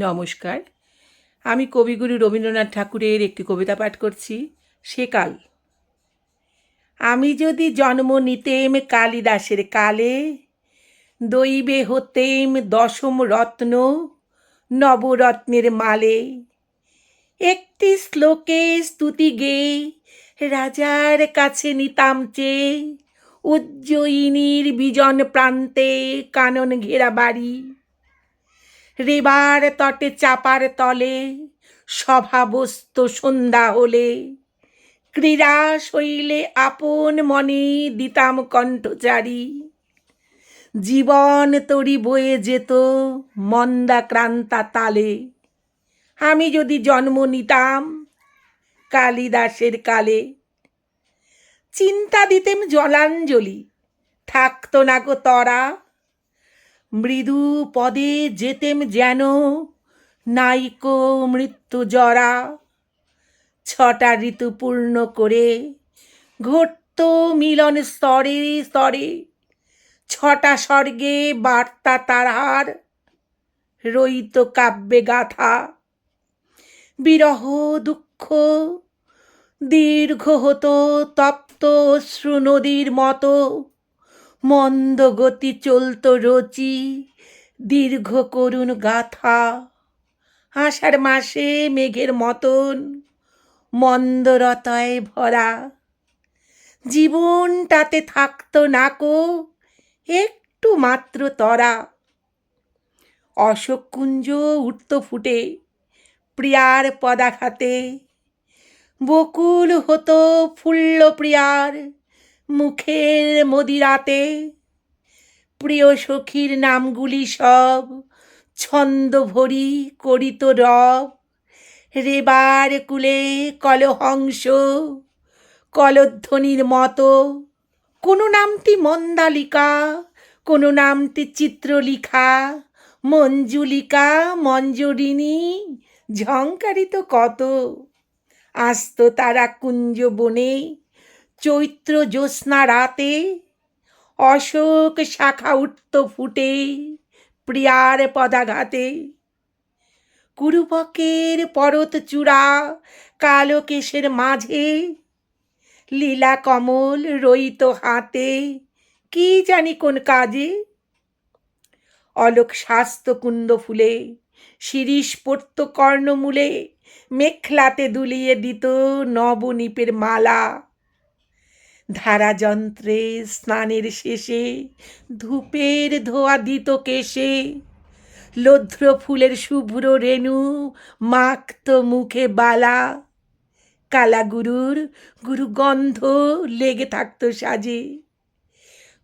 নমস্কার। আমি কবিগুরু রবীন্দ্রনাথ ঠাকুরের একটি কবিতা পাঠ করছি, সেকাল। আমি যদি জন্ম নিতেম কালিদাসের কালে, দৈবে হতেম দশম রত্ন নবরত্নের মালে। একটি শ্লোকে স্তুতি গেয়ে রাজার কাছে নিতাম চেয়ে, উজ্জয়িনীর বিজন প্রান্তে কানন ঘেরা বাড়ি। রেবার তটে চাপার তলে সভা বসত সন্ধ্যা হলে, ক্রীড়া শৈলে আপন মনে দিতাম কণ্ঠচারী। জীবন তরি বয়ে যেত মন্দাক্রান্তা তালে, আমি যদি জন্ম নিতাম কালিদাসের কালে। চিন্তা দিতেম জলাঞ্জলি, থাকতো না গো তরা, মৃদু পদে যেতেম যেন নাইকো মৃত্যু জরা। 6টা ঋতু পূর্ণ করে ঘটত মিলন স্তরে স্তরে, 6টা স্বর্গে বার্তা তারার রইত কাব্যে গাথা। বিরহ দুঃখ দীর্ঘ হতো তপ্ত অশ্রু নদীর মতো, মন্দ গতি চলত রচি দীর্ঘ করুণ গাথা। আষাঢ় মাসে মেঘের মতন মন্দরতায় ভরা, জীবনটাতে থাকতো নাকো একটু মাত্র তরা। অশোক কুঞ্জ উঠত ফুটে প্রিয়ার পদাঘাতে, বকুল হতো ফুল্ল প্রিয়ার মুখের মদিরাতে। প্রিয় সখীর নামগুলি সব ছন্দ ভরি করিত রব, রেবার কুলে কলহংস কলধ্বনির মতো। কোনো নামটি মন্দালিকা, কোনো নামটি চিত্রলিখা, মঞ্জুলিকা মঞ্জরিনী ঝংকারিত কত। আসত তারা কুঞ্জ বনে চৈত্র জ্যোৎস্না রাতে, অশোক শাখা উঠত ফুটে প্রিয়ার পদাঘাতে। কুরুবকের পরত চূড়া কালো কেশের মাঝে, লীলা কমল রইত হাতে কি জানি কোন কাজে। অলোক স্বাস্থ্য কুন্দ ফুলে শিরিষ পড়ত কর্ণমূলে, মেখলাতে দুলিয়ে দিত নবনীপের মালা। ধারা যন্ত্রে স্নানের শেষে ধূপের ধোয়া দিত কেশে, লদ্র ফুলের শুভ্র রেণু মাখত মুখে বালা। কালাগুরুর গুরুগন্ধ লেগে থাকতো সাজে,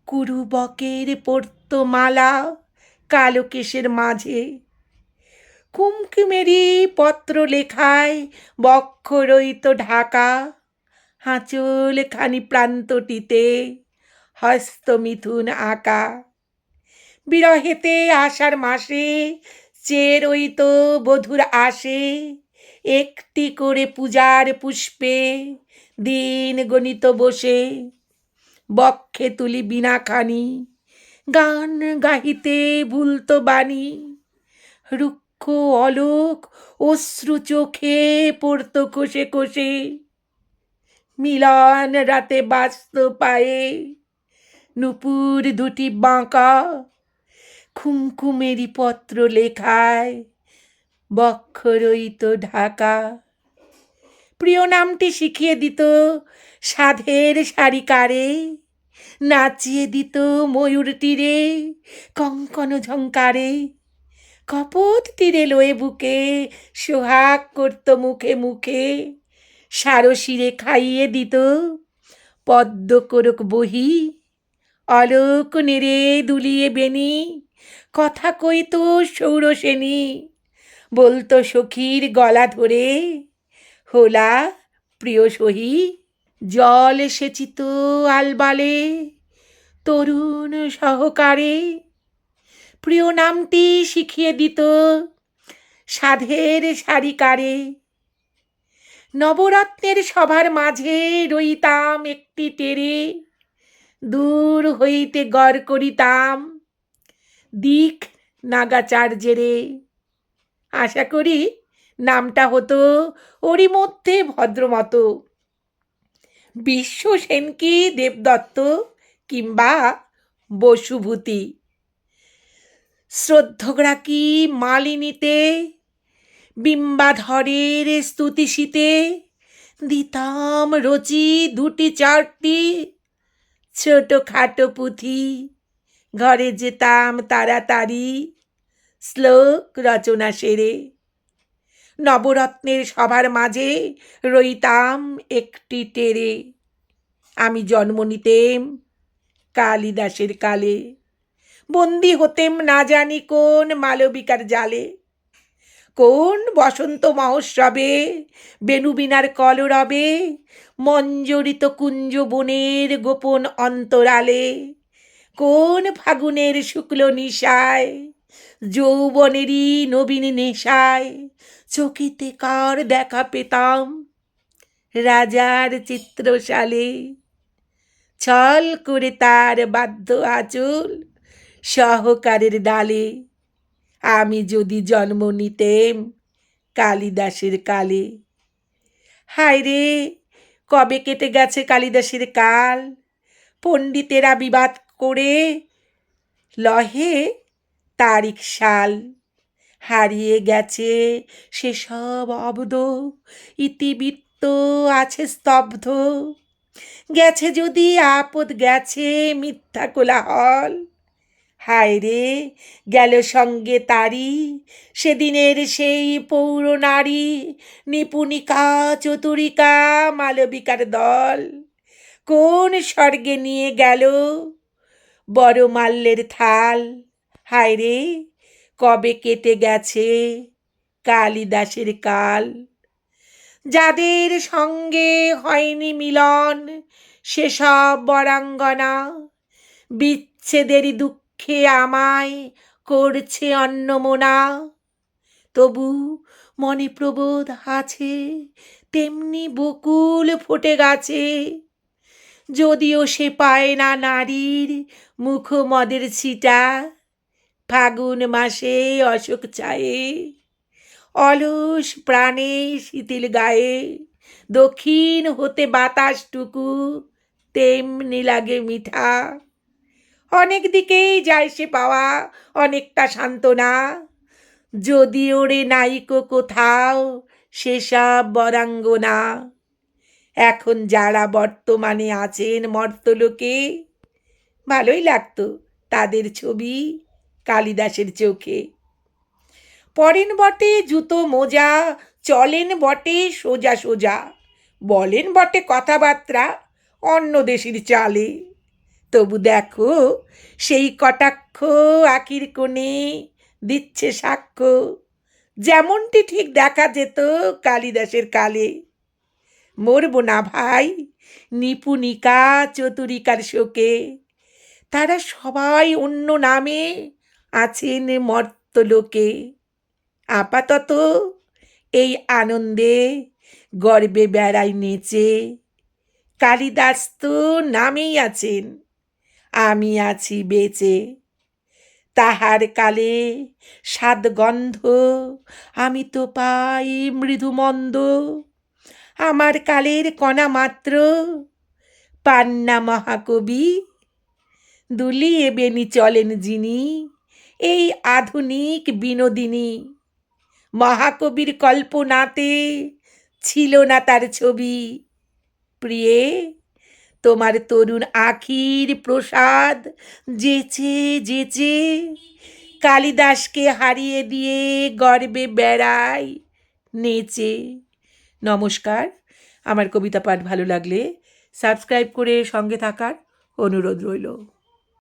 কুরুবকের পড়ত মালা কালো কেশের মাঝে। কুমকুমেরি পত্র লেখায় বক্ষ রইত ঢাকা, আঁচল খানি প্রান্তটিতে হস্ত মিথুন আঁকা। বিরহেতে আষাঢ় মাসে চেয়ে রইত বধুর আসে, একটি করে পূজার পুষ্পে দিন গণিত বসে। বক্ষে তুলি বীণাখানি গান গাহিতে ভুলত বাণী, রুক্ষ অলোক অশ্রু চোখে পড়ত কোষে কোষে। মিলন রাতে বাজত পায়ে নুপুর দুটি বাঁকা, খুমখুমেরি পত্র লেখায় বক্ষ রইত ঢাকা। প্রিয় নামটি শিখিয়ে দিত সাধের সারিকারে, নাচিয়ে দিত ময়ূর তীরে কঙ্কন ঝঙ্কারে। কপট তীরে লয়ে বুকে সোহাগ করত মুখে মুখে, সারসিরে খাইয়ে দিত পদ্ম কোরক বহি। অলোক নেড়ে দুলিয়ে বেনি কথা কইত সৌরসেনী, বলতো সখীর গলা ধরে হোলা প্রিয় সহি। জল সেচিত আলবালে তরুণ সহকারে, প্রিয় নামটি শিখিয়ে দিত সাধের সারিকারে। নবরত্নের সভার মাঝে রইতাম একটি টেরে, দূর হইতে গড় করিতাম দিক নাগাচার্যেরে। আশা করি নামটা হতো ওরই মধ্যে ভদ্রমতো, বিশ্ব সেন কি দেবদত্ত কিংবা বসুভূতি। শ্রদ্ধকরা কি মালিনীতে বিম্বাধরের স্তুতিশীতে দিতাম রচি দুটি চারটি ছোটখাটো পুঁথি, ঘরে যেতাম তাড়াতাড়ি শ্লোক রচনা সেরে। নবরত্নের সভার মাঝে রইতাম একটি টেরে, আমি জন্ম নিতেম কালিদাসের কালে, বন্দি হতেম না জানি কোন মালবিকার জালে, কোন বসন্ত মহোৎসবে বেণুবীণার কলরবে মঞ্জরিত কুঞ্জ বনের গোপন অন্তরালে, কোন ফাগুনের শুক্ল নিশায় যৌবনেরই নবীন নেশায় চকিতে কার দেখা পেতাম রাজার চিত্রশালে, ছল করে তার বাধ্য আঁচল সহকারের ডালে, আমি যদি জন্ম নিতেম কালিদাসের কালে। হায় রে, কবে কেটে গেছে কালিদাসের কাল, পণ্ডিতেরা বিবাদ করে লহে তারিখ সাল, হারিয়ে গেছে সেসব অব্দ, ইতিবৃত্ত আছে স্তব্ধ, গেছে যদি আপদ গেছে মিথ্যা কোলাহল। হায় রে, গেল সঙ্গে তারি সেদিনের সেই পৌর নারী, নিপুণিকা চতুরিকা মালবিকার দল, কোন স্বর্গে নিয়ে গেল বড় মাল্যের থাল। হায় রে, কবে কেটে গেছে কালিদাসের কাল, যাদের সঙ্গে হয়নি মিলন সেসব বরাঙ্গনা, বিচ্ছেদের দুঃখে আমায় করছে অন্নমোনা, তবু মনে প্রবোধ আছে তেমনি বকুল ফোটে গাছে, যদিও সে পায় না নারীর মুখমদের ছিটা, ফাগুন মাসে অশোক চায়ে অলস প্রাণে শীতল গায়ে দক্ষিণ হতে বাতাসটুকু তেমনি লাগে মিঠা। অনেক দিকেই যায় সে পাওয়া অনেকটা সান্ত্বনা, যদি ওরে নাইকো কোথাও সেসব বরাঙ্গনা। এখন যারা বর্তমানে আছেন মর্তলোকে, ভালোই লাগতো তাদের ছবি কালিদাসের চোখে। পরেন বটে জুতো মোজা, চলেন বটে সোজা সোজা, বলেন বটে কথাবার্তা অন্য দেশের চালে, তবু দেখো সেই কটাক্ষ আখির কোণে দিচ্ছে সাক্ষ্য, যেমনটি ঠিক দেখা যেত কালিদাসের কালে। মরব না ভাই নিপুণিকা চতুরিকার শোকে, তারা সবাই অন্য নামে আছেন মর্তলোকে। আপাতত এই আনন্দে গর্বে বেড়াই নেচে, কালিদাস তো নামেই আছেন, আমি আছি বেঁচে। তাহার কালে স্বাদ গন্ধ আমি তো পাই মৃদুমন্দ, আমার কালের কণা মাত্র পান্না মহাকবি, দুলিয়ে বেনি চলেন যিনি এই আধুনিক বিনোদিনী। মহাকবির কল্পনাতে ছিল না তার ছবি, প্রিয়ে তোমার তরুণ আখির প্রসাদ যেচে যেচে কালিদাসকে হারিয়ে দিয়ে গর্বে বেড়াই নেচে। নমস্কার, আমার কবিতা পাঠ ভালো লাগলে সাবস্ক্রাইব করে সঙ্গে থাকার অনুরোধ রইল।